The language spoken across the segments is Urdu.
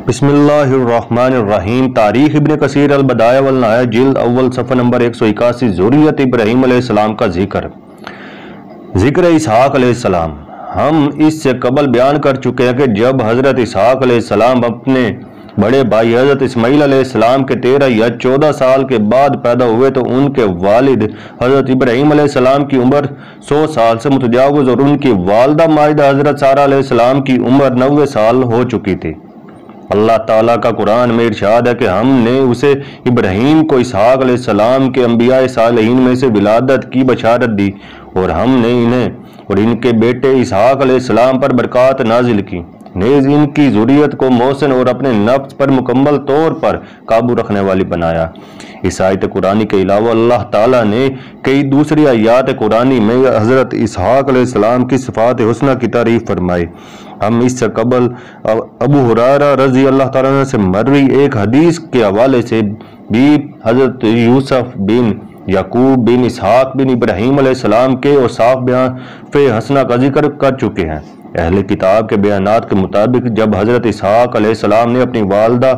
بسم اللہ الرحمن الرحیم۔ تاریخ ابن کثیر البدایہ والنہایہ جلد اول صفحہ نمبر 181 ذریت ابراہیم علیہ السلام کا ذکر اسحاق علیہ السلام۔ ہم اس سے قبل بیان کر چکے ہیں کہ جب حضرت اسحاق علیہ السلام اپنے بڑے بھائی حضرت اسماعیل علیہ السلام کے 13 یا 14 سال کے بعد پیدا ہوئے تو ان کے والد حضرت ابراہیم علیہ السلام کی عمر 100 سال سے متجاوز اور ان کی والدہ مائدہ حضرت سارہ علیہ السلام کی عمر 90 سال ہو چکی تھی۔ اللہ تعالیٰ کا قرآن میں ارشاد ہے کہ ہم نے اسے ابراہیم کو اسحاق علیہ السلام کے انبیاء صالحین میں سے ولادت کی بشارت دی اور ہم نے انہیں اور ان کے بیٹے اسحاق علیہ السلام پر برکات نازل کی، نیز ان کی ذریت کو محسن اور اپنے نفس پر مکمل طور پر قابو رکھنے والی بنایا۔ اس آیت قرآنی کے علاوہ اللہ تعالیٰ نے کئی دوسری آیات قرآنی میں حضرت اسحاق علیہ السلام کی صفات حسنہ کی تعریف فرمائی۔ ہم اس سے قبل ابو ہریرہ رضی اللہ تعالیٰ عنہ سے مروی ایک حدیث کے حوالے سے بھی حضرت یوسف بن یعقوب بن اسحاق بن ابراہیم علیہ السلام کے اوصاف حسنہ کا ذکر کر چکے ہیں۔ اہل کتاب کے بیانات کے مطابق جب حضرت اسحاق علیہ السلام نے اپنی والدہ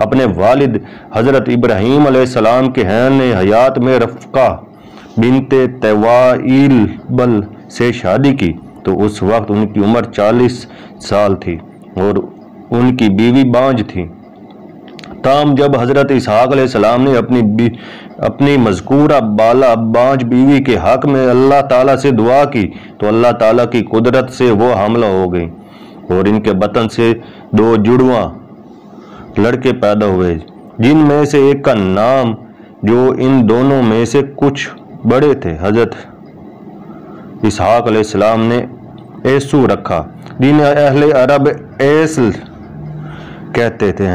اپنے والد حضرت ابراہیم علیہ السلام کے حین حیات میں رفقہ بنت توائیل بل سے شادی کی تو اس وقت ان کی عمر 40 سال تھی اور ان کی بیوی بانجھ تھی۔ تاہم جب حضرت اسحاق علیہ السلام نے اپنی مذکورہ بالا بانجھ بیوی کے حق میں اللہ تعالیٰ سے دعا کی تو اللہ تعالیٰ کی قدرت سے وہ حاملہ ہو گئی اور ان کے بطن سے 2 جڑواں لڑکے پیدا ہوئے، جن میں سے ایک کا نام جو ان دونوں میں سے کچھ بڑے تھے حضرت اسحاق علیہ السلام نے ایسو رکھا، جنہیں اہل عرب ایسل کہتے تھے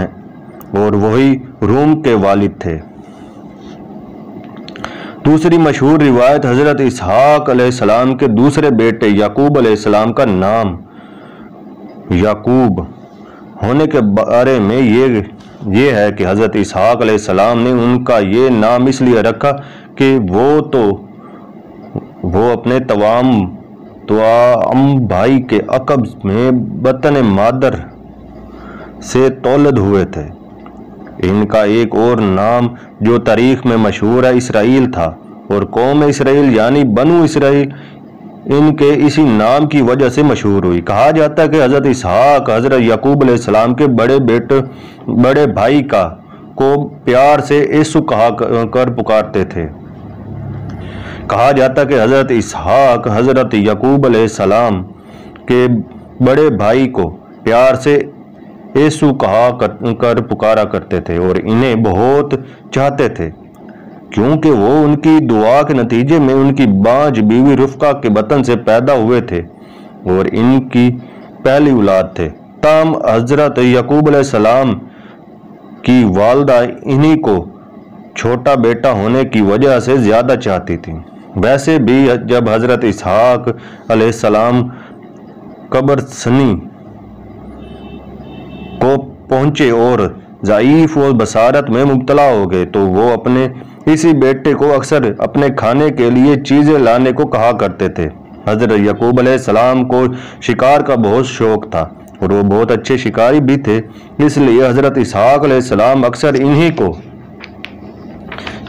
اور وہی روم کے والد تھے۔ دوسری مشہور روایت حضرت اسحاق علیہ السلام کے دوسرے بیٹے یعقوب علیہ السلام کا نام یعقوب ہونے کے بارے میں یہ ہے کہ حضرت اسحاق علیہ السلام نے ان کا یہ نام اس لیے رکھا کہ وہ اپنے توام بھائی کے عقب میں بطن مادر سے تولد ہوئے تھے۔ ان کا ایک اور نام جو تاریخ میں مشہور ہے اسرائیل تھا اور قوم اسرائیل یعنی بنو اسرائیل ان کے اسی نام کی وجہ سے مشہور ہوئی۔ کہا جاتا ہے کہ حضرت اسحاق حضرت یعقوب علیہ السلام کے بڑے بھائی کو پیار سے ایسو کہا کر پکارتے تھے۔ کہا جاتا ہے کہ حضرت اسحاق حضرت یعقوب علیہ السلام کے بڑے بھائی کو پیار سے ایسو کہا کر پکارا کرتے تھے اور انہیں بہت چاہتے تھے کیونکہ وہ ان کی دعا کے نتیجے میں ان کی بانجھ بیوی رفقہ کے بطن سے پیدا ہوئے تھے اور ان کی پہلی اولاد تھے۔ تاہم حضرت یعقوب علیہ السلام کی والدہ انہی کو چھوٹا بیٹا ہونے کی وجہ سے زیادہ چاہتی تھی۔ ویسے بھی جب حضرت اسحاق علیہ السلام قبر سنی کو پہنچے اور ضعیف و بصارت میں مبتلا ہو گئے تو وہ اپنے اسی بیٹے کو اکثر اپنے کھانے کے لیے چیزیں لانے کو کہا کرتے تھے۔ حضرت یعقوب علیہ السلام کو شکار کا بہت شوق تھا اور وہ بہت اچھے شکاری بھی تھے، اس لیے حضرت اسحاق علیہ السلام اکثر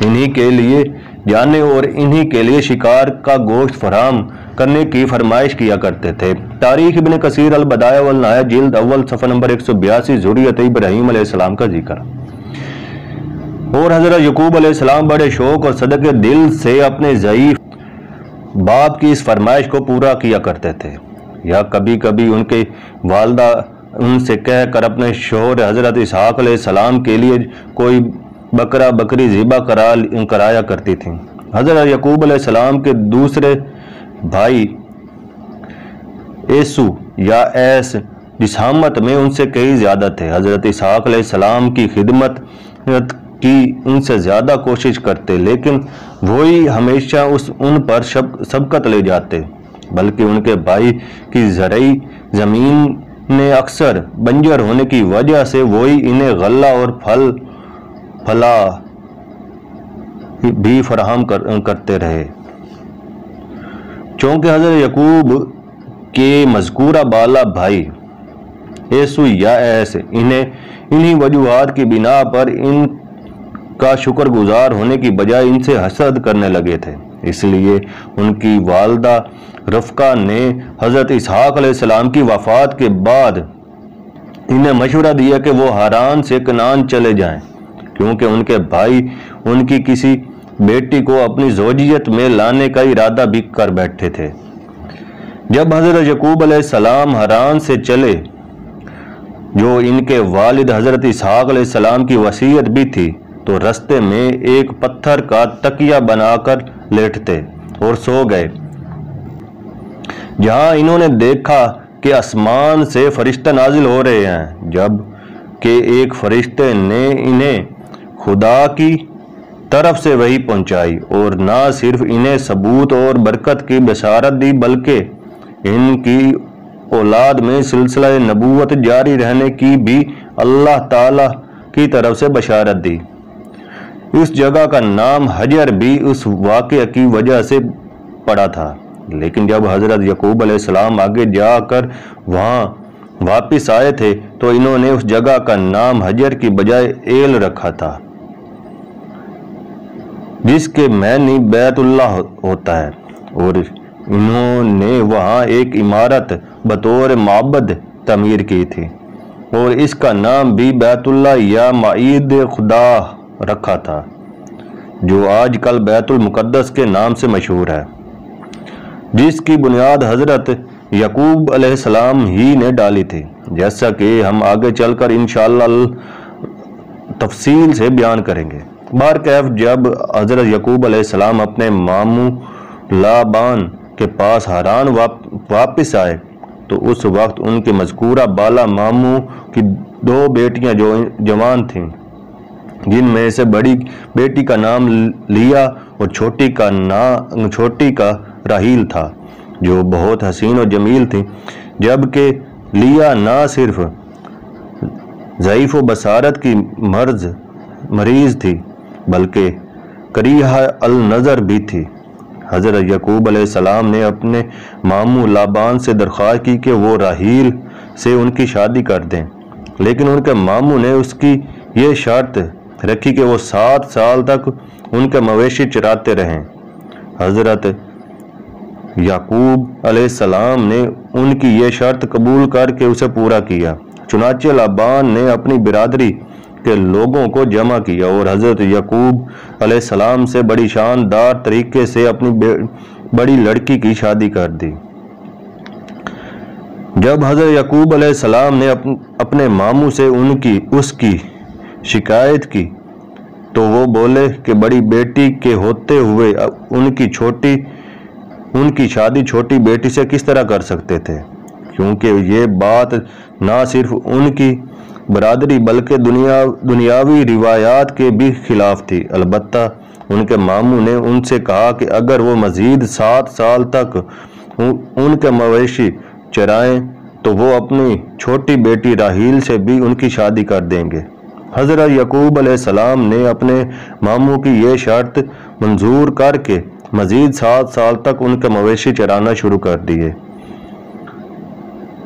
انہی کے لیے جانے اور انہی کے لیے شکار کا گوشت فراہم کرنے کی فرمائش کیا کرتے تھے۔ تاریخ ابن کثیر البدایہ والنہایہ جلد اول صفحہ نمبر 182 ذریت ابراہیم علیہ السلام کا ذکر۔ اور حضرت یعقوب علیہ السلام بڑے شوق اور صدقے دل سے اپنے ضعیف باپ کی اس فرمائش کو پورا کیا کرتے تھے، یا کبھی کبھی ان کے والدہ ان سے کہہ کر اپنے شوہر حضرت اسحاق علیہ السلام کے لیے کوئی بکرا بکری ذبح کرایا کرتی تھیں۔ حضرت یعقوب علیہ السلام کے دوسرے بھائی ایسو یا ایس جسامت میں ان سے کئی زیادہ تھے۔ حضرت اسحاق علیہ السلام کی خدمت کی ان سے زیادہ کوشش کرتے لیکن وہی ہمیشہ ان پر سبقت لے جاتے، بلکہ ان کے بھائی کی زرعی زمین نے اکثر بنجر ہونے کی وجہ سے وہی انہیں غلہ اور پھلا بھی فراہم کرتے رہے۔ چونکہ حضرت یعقوب کے مذکورہ بالا بھائی ایسو یا ایس انہی وجوہات کی بنا پر ان کا شکر گزار ہونے کی بجائے ان سے حسد کرنے لگے تھے۔ اس لیے ان کی والدہ رفقہ نے حضرت اسحاق علیہ السلام کی وفات کے بعد انہیں مشورہ دیا کہ وہ ہاران سے کنعان چلے جائیں، کیونکہ ان کے بھائی ان کی کسی بیٹی کو اپنی زوجیت میں لانے کا ارادہ بھی کر بیٹھے تھے۔ جب حضرت یعقوب علیہ السلام ہاران سے چلے، جو ان کے والد حضرت اسحاق علیہ السلام کی وصیت بھی تھی، تو رستے میں ایک پتھر کا تکیہ بنا کر لیٹتے اور سو گئے۔ جہاں انہوں نے دیکھا کہ آسمان سے فرشتہ نازل ہو رہے ہیں، جب کہ ایک فرشتے نے انہیں خدا کی طرف سے وحی پہنچائی اور نہ صرف انہیں ثبوت اور برکت کی بشارت دی، بلکہ ان کی اولاد میں سلسلہ نبوت جاری رہنے کی بھی اللہ تعالی کی طرف سے بشارت دی۔ اس جگہ کا نام حجر بھی اس واقعہ کی وجہ سے پڑا تھا، لیکن جب حضرت یعقوب علیہ السلام آگے جا کر وہاں واپس آئے تھے تو انہوں نے اس جگہ کا نام حجر کی بجائے ایل رکھا تھا، جس کے معنی بیت اللہ ہوتا ہے، اور انہوں نے وہاں ایک عمارت بطور معبد تعمیر کی تھی اور اس کا نام بھی بیت اللہ یا معید خدا رکھا تھا، جو آج کل بیت المقدس کے نام سے مشہور ہے، جس کی بنیاد حضرت یعقوب علیہ السلام ہی نے ڈالی تھی، جیسا کہ ہم آگے چل کر انشاءاللہ تفصیل سے بیان کریں گے۔ بہرکیف جب حضرت یعقوب علیہ السلام اپنے ماموں لابان کے پاس ہاران واپس آئے تو اس وقت ان کے مذکورہ بالا ماموں کی 2 بیٹیاں جو جوان تھیں، جن میں سے بڑی بیٹی کا نام لیا اور چھوٹی کا راہیل تھا، جو بہت حسین و جمیل تھی، جبکہ لیا نہ صرف ضعیف و بصارت کی مریض تھی بلکہ کریہہ النظر بھی تھی۔ حضرت یعقوب علیہ السلام نے اپنے ماموں لابان سے درخواست کی کہ وہ راہیل سے ان کی شادی کر دیں، لیکن ان کے ماموں نے اس کی یہ شرط رکھی کہ وہ 7 سال تک ان کے مویشی چراتے رہیں۔ حضرت یعقوب علیہ السلام نے ان کی یہ شرط قبول کر کے اسے پورا کیا۔ چنانچہ لابان نے اپنی برادری کے لوگوں کو جمع کیا اور حضرت یعقوب علیہ السلام سے بڑی شاندار طریقے سے اپنی بڑی لڑکی کی شادی کر دی۔ جب حضرت یعقوب علیہ السلام نے اپنے ماموں سے اس کی شکایت کی تو وہ بولے کہ بڑی بیٹی کے ہوتے ہوئے ان کی شادی چھوٹی بیٹی سے کس طرح کر سکتے تھے، کیونکہ یہ بات نہ صرف ان کی برادری بلکہ دنیاوی روایات کے بھی خلاف تھی۔ البتہ ان کے ماموں نے ان سے کہا کہ اگر وہ مزید 7 سال تک ان کے مویشی چرائیں تو وہ اپنی چھوٹی بیٹی راہیل سے بھی ان کی شادی کر دیں گے۔ حضرت یعقوب علیہ السلام نے اپنے ماموں کی یہ شرط منظور کر کے مزید 7 سال تک ان کے مویشی چرانا شروع کر دیے،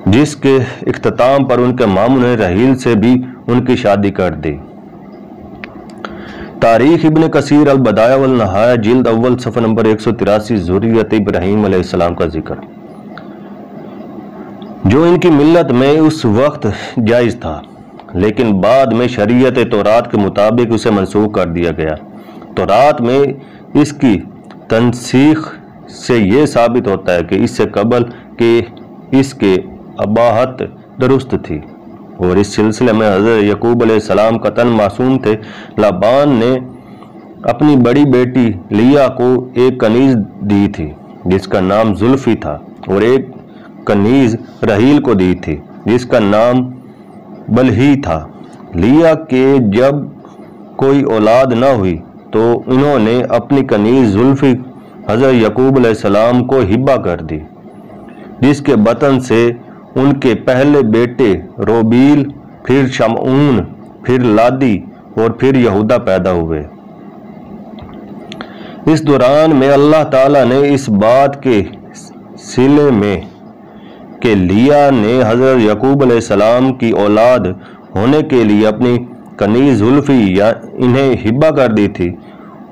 جس کے اختتام پر ان کے ماموں نے راہیل سے بھی ان کی شادی کر دی۔ تاریخ ابن کثیر البدایہ والنہایہ جلد اول صفحہ نمبر 183 ذریت ابراہیم علیہ السلام کا ذکر، جو ان کی ملت میں اس وقت جائز تھا، لیکن بعد میں شریعت تورات کے مطابق اسے منسوخ کر دیا گیا۔ تورات میں اس کی تنسیخ سے یہ ثابت ہوتا ہے کہ اس سے قبل کہ اس کے اباحت درست تھی، اور اس سلسلے میں حضرت یعقوب علیہ السلام قطعاً معصوم تھے۔ لابان نے اپنی بڑی بیٹی لیا کو ایک کنیز دی تھی جس کا نام زلفی تھا، اور ایک کنیز راہیل کو دی تھی جس کا نام بلہی تھا۔ لیا کے جب کوئی اولاد نہ ہوئی تو انہوں نے اپنی کنیز زلفی حضرت یعقوب علیہ السلام کو ہبہ کر دی، جس کے بطن سے ان کے پہلے بیٹے روبیل، پھر شمعون، پھر لادی اور پھر یہودا پیدا ہوئے۔ اس دوران میں اللہ تعالیٰ نے اس بات کے سلے میں کہ لیا نے حضرت یعقوب علیہ السلام کی اولاد ہونے کے لیے اپنی کنیز زلفی یا انہیں ہبہ کر دی تھی،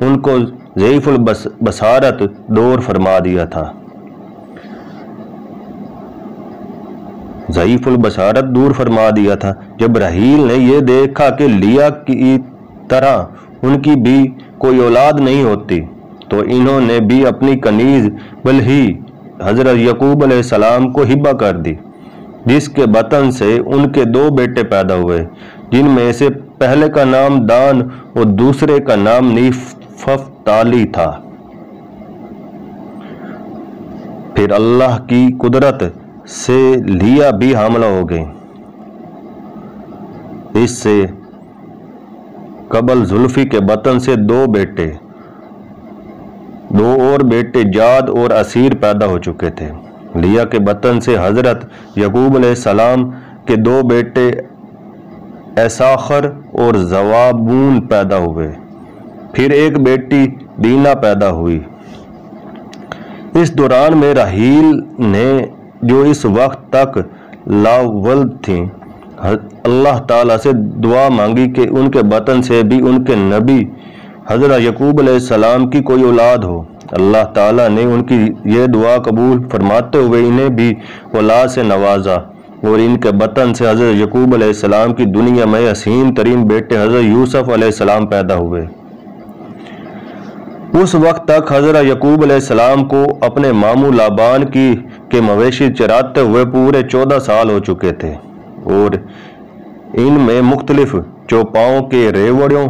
ان کو ضعیف البصارت دور فرما دیا تھا۔ ضعیف البصارت دور فرما دیا تھا۔ جب رحیل نے یہ دیکھا کہ لیا کی طرح ان کی بھی کوئی اولاد نہیں ہوتی، تو انہوں نے بھی اپنی کنیز بلہی حضرت یعقوب علیہ السلام کو ہبہ کر دی، جس کے بطن سے ان کے 2 بیٹے پیدا ہوئے، جن میں سے پہلے کا نام دان اور دوسرے کا نام نففتالی تھا۔ پھر اللہ کی قدرت سے لیا بھی حاملہ ہو گئی۔ اس سے قبل زلفی کے بطن سے 2 اور بیٹے جاد اور اسیر پیدا ہو چکے تھے۔ لیا کے بطن سے حضرت یعقوب علیہ السلام کے 2 بیٹے ایساخر اور زوابون پیدا ہوئے، پھر ایک بیٹی دینا پیدا ہوئی۔ اس دوران میں رحیل نے جو اس وقت تک لاولد تھیں، اللہ تعالیٰ سے دعا مانگی کہ ان کے بطن سے بھی ان کے نبی حضرت یعقوب علیہ السلام کی کوئی اولاد ہو۔ اللہ تعالیٰ نے ان کی یہ دعا قبول فرماتے ہوئے انہیں بھی اولاد سے نوازا، اور ان کے بطن سے حضرت یعقوب علیہ السلام کی دنیا میں حسین ترین بیٹے حضرت یوسف علیہ السلام پیدا ہوئے۔ اس وقت تک حضرت یعقوب علیہ السلام کو اپنے ماموں لابان کے مویشی چراتے ہوئے پورے 14 سال ہو چکے تھے، اور ان میں مختلف چوپاؤں کے ریوڑوں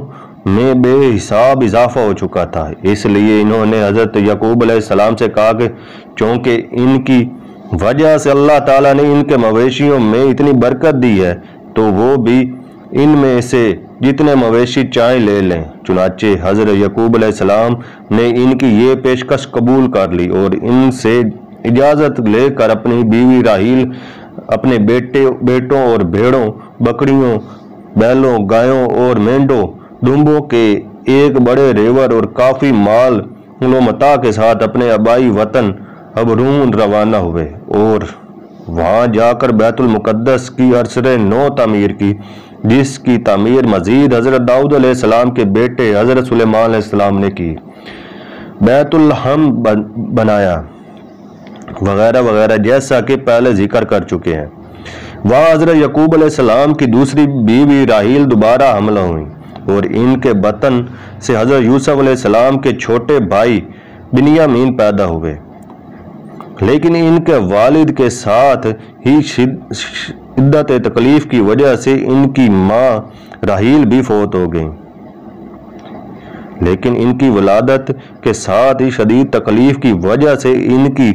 میں بے حساب اضافہ ہو چکا تھا۔ اس لیے انہوں نے حضرت یعقوب علیہ السلام سے کہا کہ چونکہ ان کی وجہ سے اللہ تعالیٰ نے ان کے مویشیوں میں اتنی برکت دی ہے، تو وہ بھی ان میں سے جتنے مویشی چاہیں لے لیں۔ چنانچہ حضرت یعقوب علیہ السلام نے ان کی یہ پیشکش قبول کر لی، اور ان سے اجازت لے کر اپنی بیوی راحیل اپنے بیٹوں اور بھیڑوں، بکریوں، بیلوں، گایوں اور مینڈوں، دمبوں کے ایک بڑے ریوڑ اور کافی مال و متاع کے ساتھ اپنے آبائی وطن حبرون روانہ ہوئے، اور وہاں جا کر بیت المقدس کی عرصۂ نو تعمیر کی، جس کی تعمیر مزید حضرت داؤد علیہ السلام کے بیٹے حضرت سلیمان علیہ السلام نے کی، بیت الحم بنایا وغیرہ وغیرہ، جیسا کہ پہلے ذکر کر چکے ہیں۔ وہاں حضرت یعقوب علیہ السلام کی دوسری بیوی راحیل دوبارہ حاملہ ہوئی، اور ان کے بطن سے حضرت یوسف علیہ السلام کے چھوٹے بھائی بنیامین پیدا ہوئے، لیکن ان کے والد کے ساتھ ہی شدت تکلیف کی وجہ سے ان کی ماں راحیل بھی فوت ہو گئیں۔ لیکن ان کی ولادت کے ساتھ ہی شدید تکلیف کی وجہ سے ان کی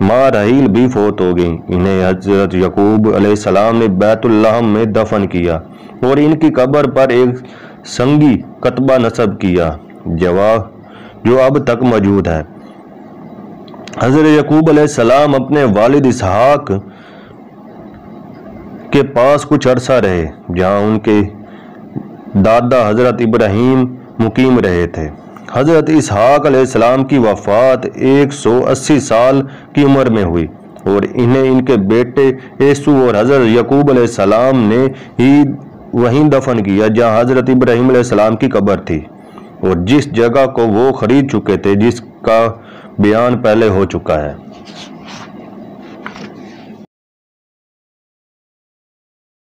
ماں راحیل بھی فوت ہو گئیں۔ انہیں حضرت یعقوب علیہ السلام نے بیت اللحم میں دفن کیا، اور ان کی قبر پر ایک سنگی کتبہ نصب کیا، جو اب تک موجود ہے۔ حضرت یعقوب علیہ السلام اپنے والد اسحاق کے پاس کچھ عرصہ رہے، جہاں ان کے دادا حضرت ابراہیم مقیم رہے تھے۔ حضرت اسحاق علیہ السلام کی وفات 180 سال کی عمر میں ہوئی، اور انہیں ان کے بیٹے عیسو اور حضرت یعقوب علیہ السلام نے ہی وہیں دفن کیا جہاں حضرت ابراہیم علیہ السلام کی قبر تھی، اور جس جگہ کو وہ خرید چکے تھے، جس کا بیان پہلے ہو چکا ہے۔